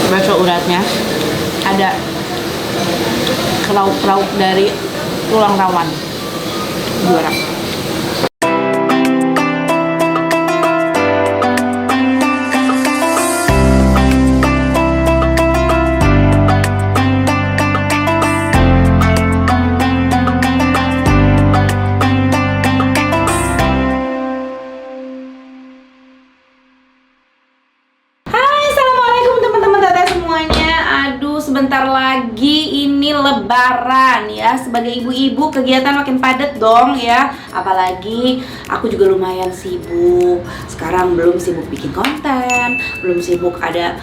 Bakso uratnya ada lauk-lauk dari tulang rawan, juara. Sebentar lagi ini lebaran ya. Sebagai ibu-ibu kegiatan makin padat dong ya. Apalagi aku juga lumayan sibuk. Sekarang belum sibuk bikin konten, belum sibuk ada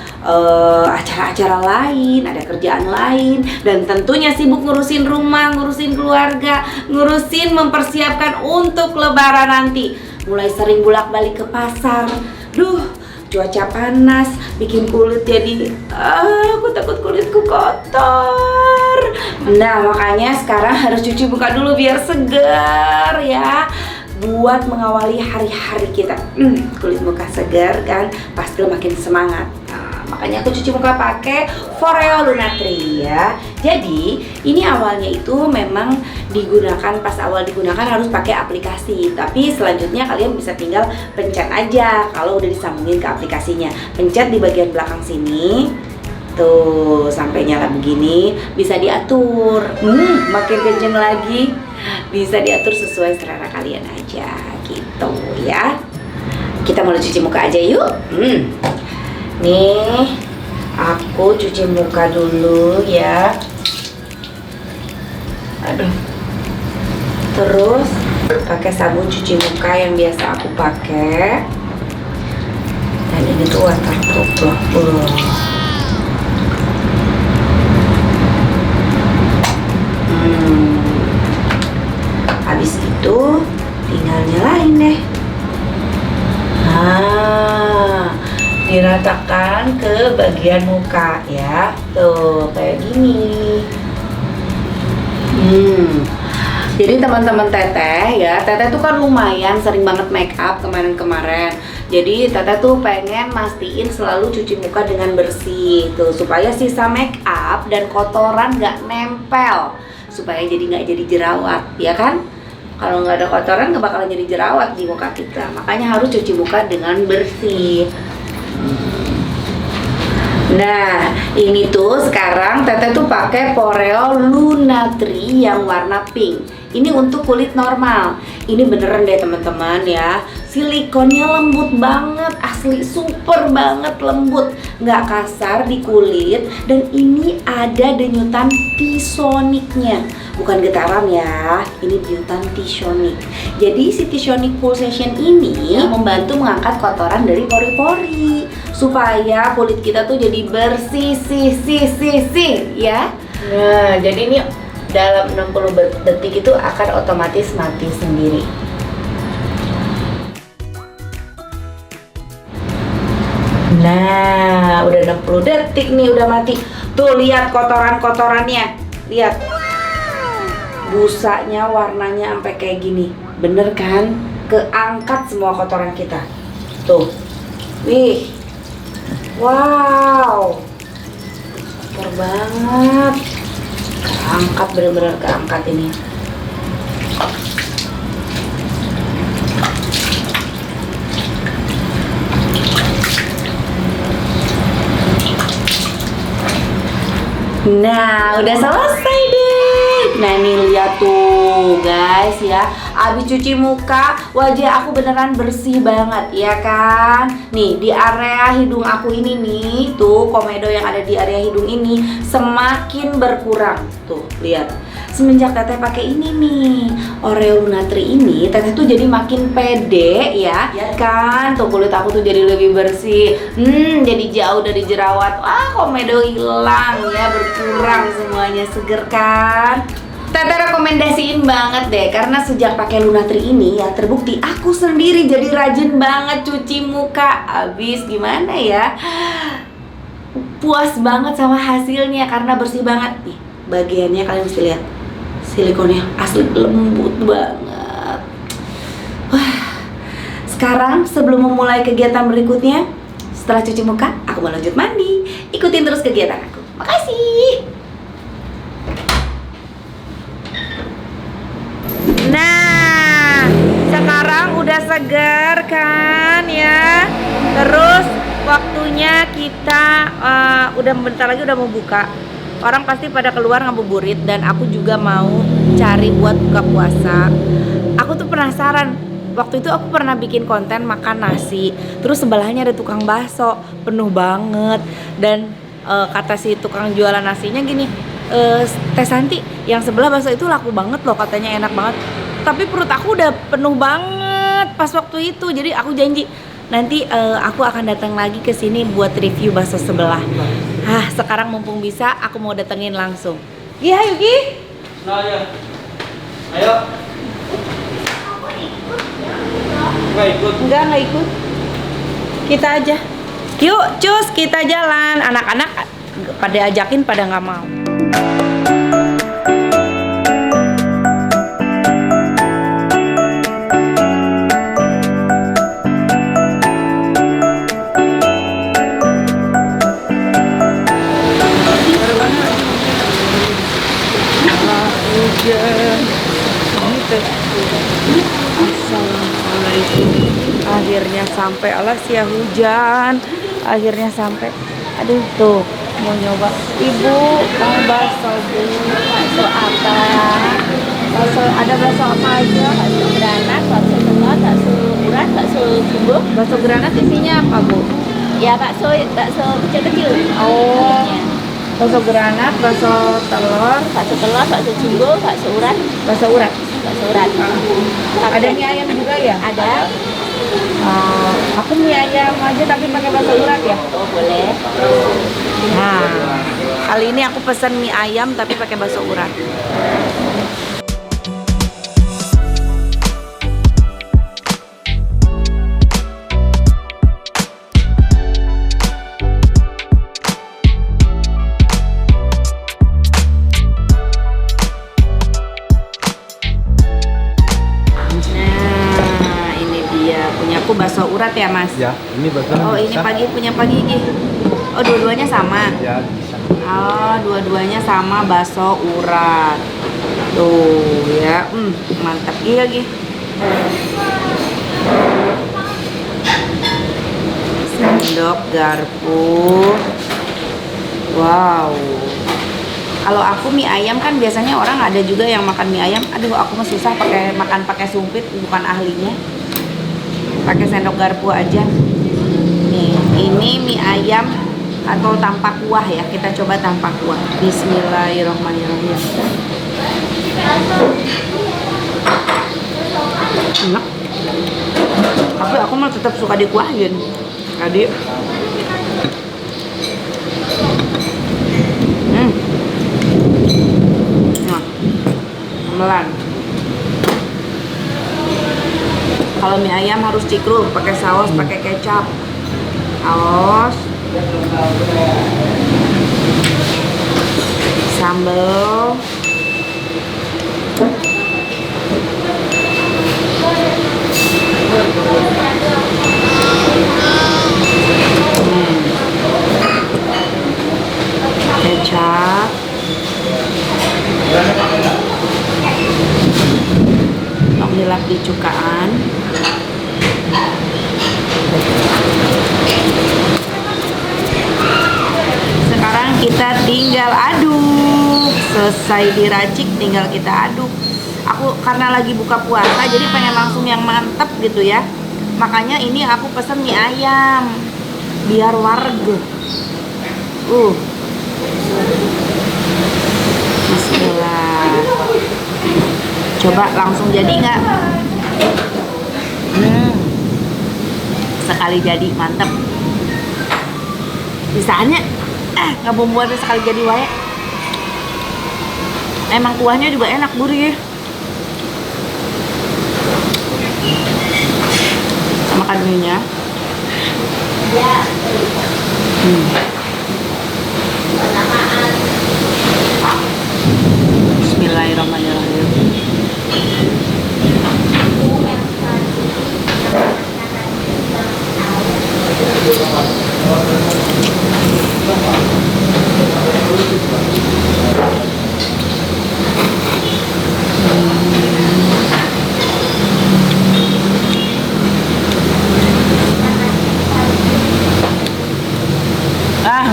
acara-acara lain, ada kerjaan lain, dan tentunya sibuk ngurusin rumah, ngurusin keluarga, ngurusin mempersiapkan untuk lebaran nanti. Mulai sering bolak-balik ke pasar. Cuaca panas bikin kulit jadi aku takut kulitku kotor. Nah, makanya sekarang harus cuci muka dulu biar segar ya, buat mengawali hari-hari kita. Kulit muka segar kan pasti makin semangat. Makanya aku cuci muka pakai Foreo Lunatri ya. Jadi ini awalnya itu memang digunakan, pas awal digunakan harus pakai aplikasi. Tapi selanjutnya kalian bisa tinggal pencet aja kalau udah disambungin ke aplikasinya. Pencet di bagian belakang sini. Tuh, sampai nyala begini, bisa diatur. Makin kenceng lagi, bisa diatur sesuai selera kalian aja gitu ya. Kita mulai cuci muka aja yuk. Nih, aku cuci muka dulu ya. Aduh. Terus pakai sabun cuci muka yang biasa aku pakai. Dan ini tuh waterproof loh. Habis itu tinggal nyalain deh. Diratakan ke bagian muka ya, tuh kayak gini. Jadi teman-teman teteh ya, teteh tuh kan lumayan sering banget make up kemarin-kemarin. Jadi teteh tuh pengen mastiin selalu cuci muka dengan bersih tuh, supaya sisa make up dan kotoran nggak nempel, supaya jadi nggak jadi jerawat ya kan. Kalau nggak ada kotoran nggak bakalan jadi jerawat di muka kita. Makanya harus cuci muka dengan bersih. Nah, ini tuh sekarang teteh tuh pakai Foreo Lunatri yang warna pink. Ini untuk kulit normal. Ini beneran deh teman-teman ya. Silikonnya lembut banget, asli super banget lembut, nggak kasar di kulit. Dan ini ada denyutan T-Sonic-nya, bukan getaran ya. Ini denyutan T-Sonic. Jadi si T-Sonic Pulsation ini membantu mengangkat kotoran dari pori-pori, supaya kulit kita tuh jadi bersih ya. Nah, jadi ini dalam 60 detik itu akan otomatis mati sendiri. Nah, udah 60 detik nih udah mati. Tuh lihat kotoran-kotorannya. Lihat. Busanya warnanya sampai kayak gini. Bener kan? Keangkat semua kotoran kita. Tuh. Wih. Wow. Kotor banget. Keangkat, bener-bener keangkat ini. Nah, udah selesai deh. Nah, nih lihat tuh guys ya. Abis cuci muka, wajah aku beneran bersih banget ya kan. Nih di area hidung aku ini nih, tuh komedo yang ada di area hidung ini semakin berkurang. Tuh lihat. Semenjak teteh pakai ini nih, Foreo Lunatri ini, teteh tuh jadi makin pede ya kan. Tuh kulit aku tuh jadi lebih bersih, jadi jauh dari jerawat. Wah, komedo hilang ya, berkurang semuanya, seger kan. Tete rekomendasiin banget deh, karena sejak pakai Lunatri ini ya terbukti aku sendiri jadi rajin banget cuci muka. Abis gimana ya, puas banget sama hasilnya karena bersih banget nih. Bagiannya kalian mesti lihat, silikonnya asli lembut banget. Wah, sekarang sebelum memulai kegiatan berikutnya, setelah cuci muka aku mau lanjut mandi. Ikutin terus kegiatan aku. Makasih. Nah, sekarang udah segar kan ya. Terus waktunya kita udah bentar lagi udah mau buka. Orang pasti pada keluar ngabuburit dan aku juga mau cari buat buka puasa. Aku tuh penasaran. Waktu itu aku pernah bikin konten makan nasi. Terus sebelahnya ada tukang bakso, penuh banget. Dan kata si tukang jualan nasinya gini, Teh Santi, yang sebelah bakso itu laku banget loh, katanya enak banget. Tapi perut aku udah penuh banget pas waktu itu. Jadi aku janji nanti aku akan datang lagi ke sini buat review bakso sebelah. Sekarang mumpung bisa, aku mau datengin langsung. Iya, Yuki? Nah, ya. Ayo. Nggak ikut. Nggak ikut. Kita aja. Yuk, cus, kita jalan. Anak-anak pada ajakin pada nggak mau. Assalamualaikum. Akhirnya sampai, alas ya hujan. Akhirnya sampai. Aduh tuh mau nyoba. Ibu mau bakso bu. Bakso apa? Bakso, ada bakso apa aja? Bakso granat, bakso telur, bakso urat, bakso jumbo. Bakso granat isinya apa bu? Ya bakso kecil-kecil. Oh, bakso granat, bakso telur, Bakso jumbo, bakso urat. bakso urat. Ada Ada mie ayam juga ya? Ada. Aku mie ayam aja tapi pakai bakso urat ya. Oh boleh. Nah, kali ini aku pesan mie ayam tapi pakai bakso urat. Nah, ini dia punyaku bakso urat ya mas. Ya, ini betul. Oh ini pagi punya pagi gitu. Oh dua-duanya sama. Ya, bisa. Oh, dua-duanya sama bakso urat. Tuh ya, mantap lagi. Sendok garpu. Wow. Kalau aku mie ayam kan biasanya orang ada juga yang makan mie ayam. Aduh, aku mah susah makan pakai sumpit, bukan ahlinya. Pakai sendok garpu aja. Nih, ini mie ayam atau tanpa kuah ya. Kita coba tanpa kuah. Bismillahirrahmanirrahim. Enak. Tapi aku mah tetap suka dikuahin. Tadi. Nah, melan. Kalau mie ayam harus cikruk, pakai saus, pakai kecap. Saus. Sambal. Kecap. Dilap di cukaan. Sekarang kita tinggal aduk. Selesai diracik tinggal kita aduk. Aku karena lagi buka puasa jadi pengen langsung yang mantep gitu ya. Makanya ini aku pesen mie ayam biar warga. Bismillah. Coba langsung jadi nggak? Sekali jadi mantep. Bisanya nggak bumbuannya sekali jadi wae. Emang kuahnya juga enak, gurih. Sama kadunya. Bismillahirrahmanirrahim.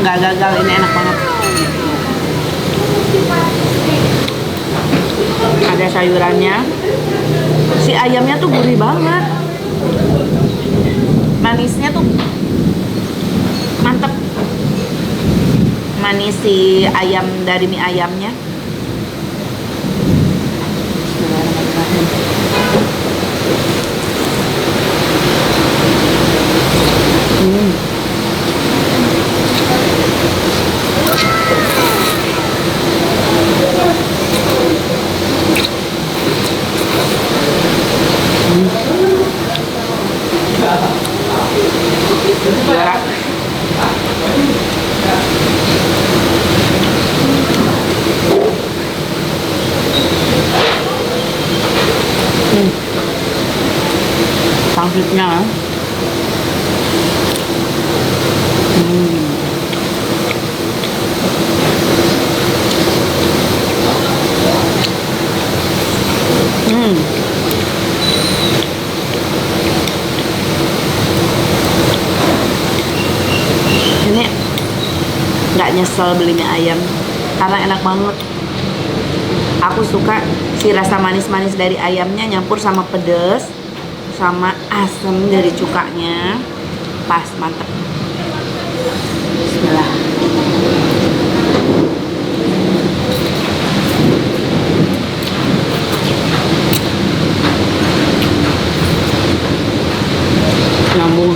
Nggak gagal, ini enak banget. Ada sayurannya. Si ayamnya tuh gurih banget. Manisnya tuh mantep. Manis si ayam dari mie ayamnya. Juara. Pangsitnya. Ini nggak nyesel beli mie ayam karena enak banget. Aku suka si rasa manis-manis dari ayamnya nyampur sama pedas sama asam dari cukanya, pas, mantep. Bismillah. Nyambung.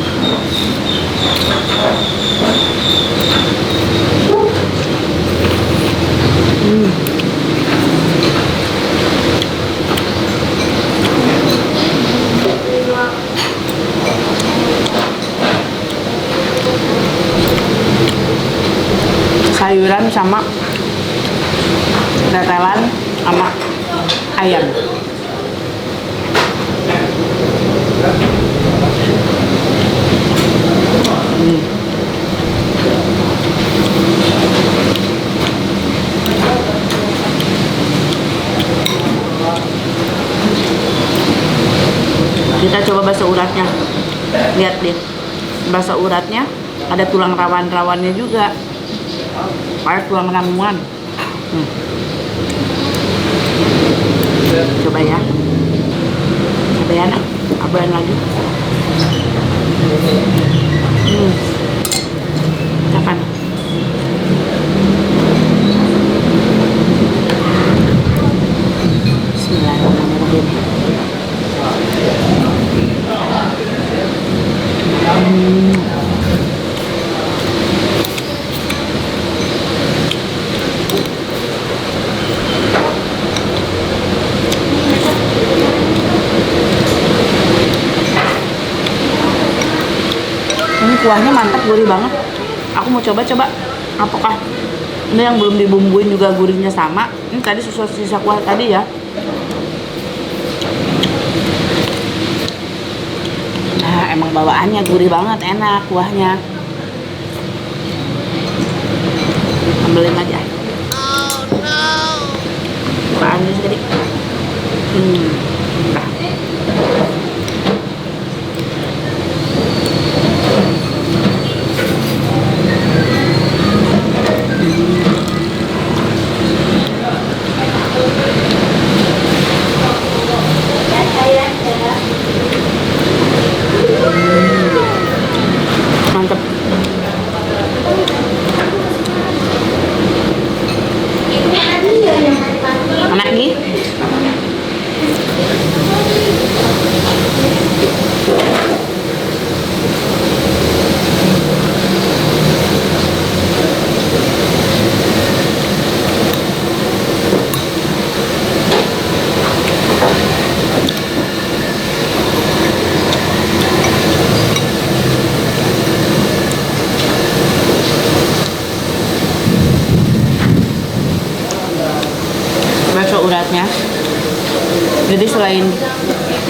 Sayuran sama tetelan sama ayam. Kita coba bakso uratnya. Lihat deh, bakso uratnya ada tulang rawan-rawannya juga, kayak tulang ramuan. Coba ya, abayan lagi. Kapan? Bismillahirrahmanirrahim. Ini kuahnya mantap, gurih banget. Aku mau coba apakah ini yang belum dibumbuin juga gurihnya sama. Ini tadi sisa kuah tadi ya. Nah, emang bawaannya gurih banget, enak kuahnya. Ambilin aja. Bukaannya sedikit. Nah. Mantap. selain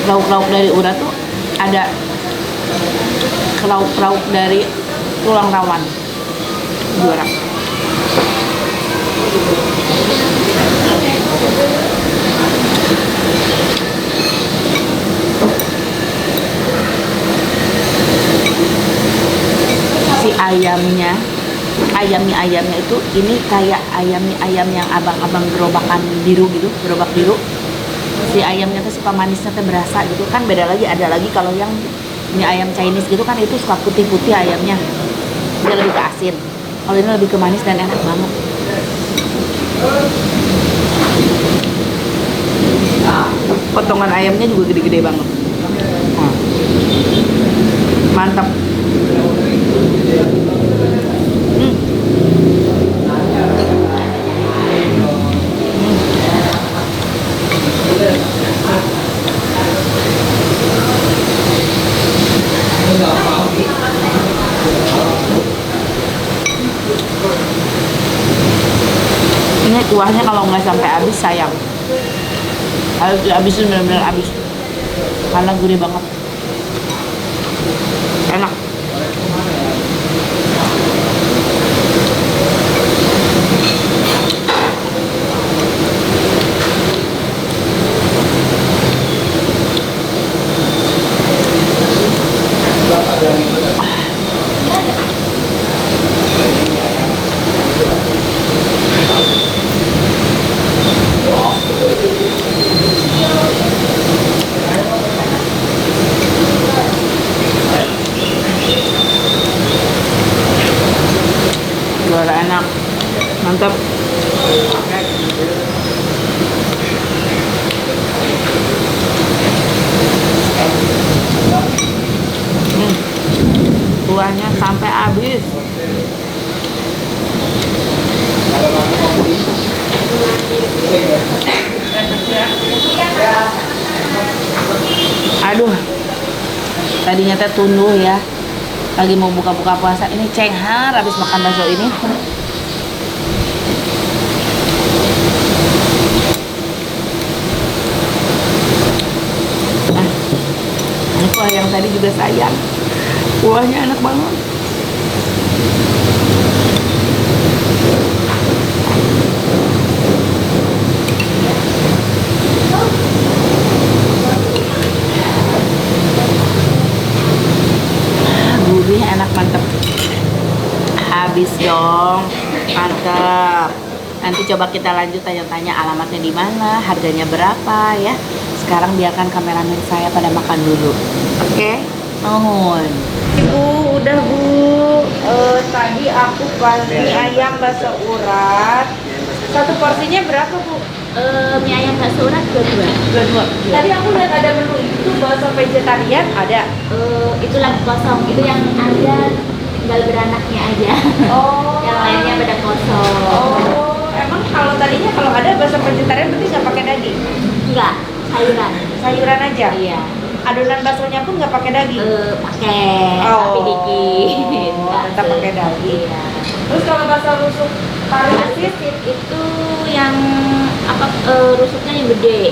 lauk-lauk dari urat tuh ada lauk-lauk dari tulang rawan. Juara. Si ayamnya itu ini kayak ayam yang abang-abang gerobakan biru gitu, gerobak biru. Si ayamnya tuh suka manisnya tuh berasa gitu kan, beda lagi. Ada lagi kalau yang mie ayam Chinese gitu kan, itu suka putih-putih ayamnya, dia lebih ke asin. Kalau ini lebih ke manis dan enak banget. Potongan ayamnya juga gede-gede banget. Mantap. Ini kuahnya kalau nggak sampai habis sayang. Harus dihabisin benar-benar habis karena gurih banget, enak. Juara enak, mantap. Kuahnya sampai habis. Aduh, tadinya teh tunduh ya, lagi mau buka-buka puasa, ini cenghar habis makan bakso ini. Nah, ini kuah yang tadi juga sayang, kuahnya enak banget. Gurih, enak, mantep. Habis dong, mantep. Nanti coba kita lanjut tanya-tanya alamatnya di mana, harganya berapa ya. Sekarang biarkan kameramen saya pada makan dulu. Oke? Nuhun. Ibu, udah Bu. Tadi aku beli ayam bakso urat. Satu porsinya berapa Bu? Mie ayam bakso urat 22. Tadi aku lihat ada menu itu bakso vegetarian ada. Itu lagi kosong, itu yang ada tinggal beranaknya aja. Oh. Yang lainnya pada kosong. Oh, emang kalau tadinya kalau ada bakso vegetarian berarti nggak pakai daging? Enggak, sayuran. Sayuran aja. Iya. Adonan baksonya pun nggak pakai daging. Pakai, tapi dikit. Nggak tetap pakai daging. Iya. Terus kalau bakso rusuk parisit Itu yang apa, rusuknya yang gede.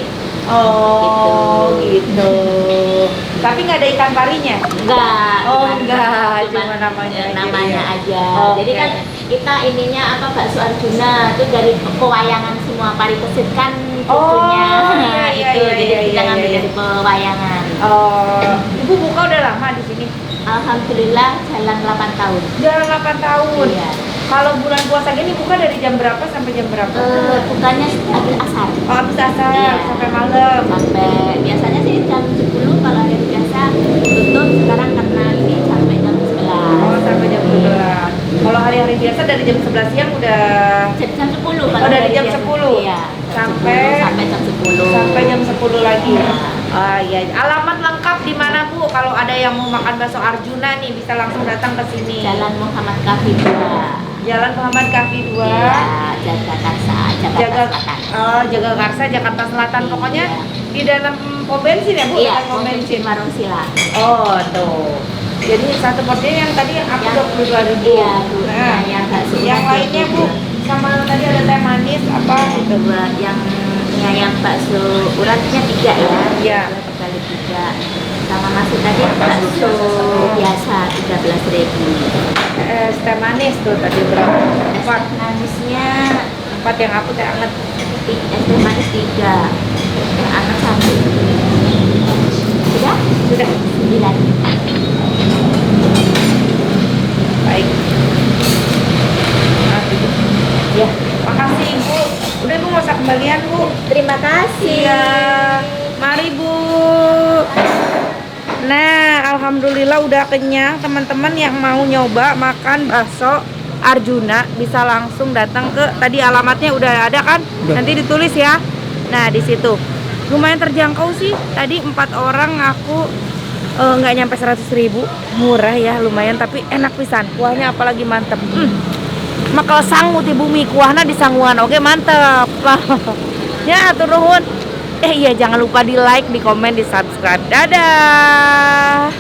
Oh, gitu. Tapi nggak ada ikan parinya? Enggak. Oh, cuman- enggak, cuman cuma namanya aja namanya ya. aja. Oke. Jadi kan kita ininya apa, bakso Arjuna itu dari pewayangan semua, parikesit kan cucunya. iya, iya, Itu iya, jadi iya, kita iya, ngambil iya. dari pewayangan. Oh, Ibu buka udah lama di sini? Alhamdulillah jalan 8 tahun. Jalan 8 tahun. Iya. Kalau bulan puasa gini buka dari jam berapa sampai jam berapa? Bukannya habis asar. Oh, habis asar Iya. sampai malam. Sampai biasanya sih jam 10 kalau hari biasa tutup. Sekarang karena ini sampai jam 11. Oh, sampai jam 11. Kalau hari-hari biasa dari jam 11 siang udah Jadi jam 10 kalau Oh, dari hari jam biasa. 10? Iya. jam Sampai- 10 sampai jam 10. sampai jam 10 lagi. Iya. Ah, iya. Alamat lengkap di mana Bu? Kalau ada yang mau makan bakso Arjuna nih bisa langsung datang ke sini. Jalan Muhammad Kafi 2. Jalan Muhammad Kafi 2. Iya, Jagakarsa, Jakarta Selatan. Jagakarsa, Jakarta Selatan. Pokoknya Iya. di dalam pom bensin ya Bu? Iya, Dekat pom bensin. Warung Sila. Oh, tuh. Jadi satu porsinya yang tadi aku Yang- 22.000. Iya, Bu. Nah, Yang bakso yang urat lainnya Bu, 22. sama tadi ada teh manis apa itu? Dua yang Baksonya yang bakso uratnya 3 ya. Iya. 2 kali 3. Sama nasi tadi bakso biasa 13.000. Es teh manis tuh tadi berapa? 4. Manisnya 4 yang aku teh anget. es teh manis 3. Yang anak 1. Sudah? Sudah. 9. Baik. Nah, gitu. Ya. Makasih Bu. Udah Bu, nggak usah kembalian Bu. Terima kasih. Iya. Mari Bu. Nah, alhamdulillah udah kenyang. Teman-teman yang mau nyoba makan bakso Arjuna bisa langsung datang ke, tadi alamatnya udah ada kan? Udah. Nanti ditulis ya. Nah, di situ. Lumayan terjangkau sih. Tadi 4 orang aku nggak nyampe 100.000. Murah ya, lumayan tapi enak pisan. Kuahnya apalagi mantep. Makal sangu ti bumi kuahna di sanguan. Oke, mantep. Ya, atur nuhun. Iya, jangan lupa di like, di komen, di subscribe. Dadah.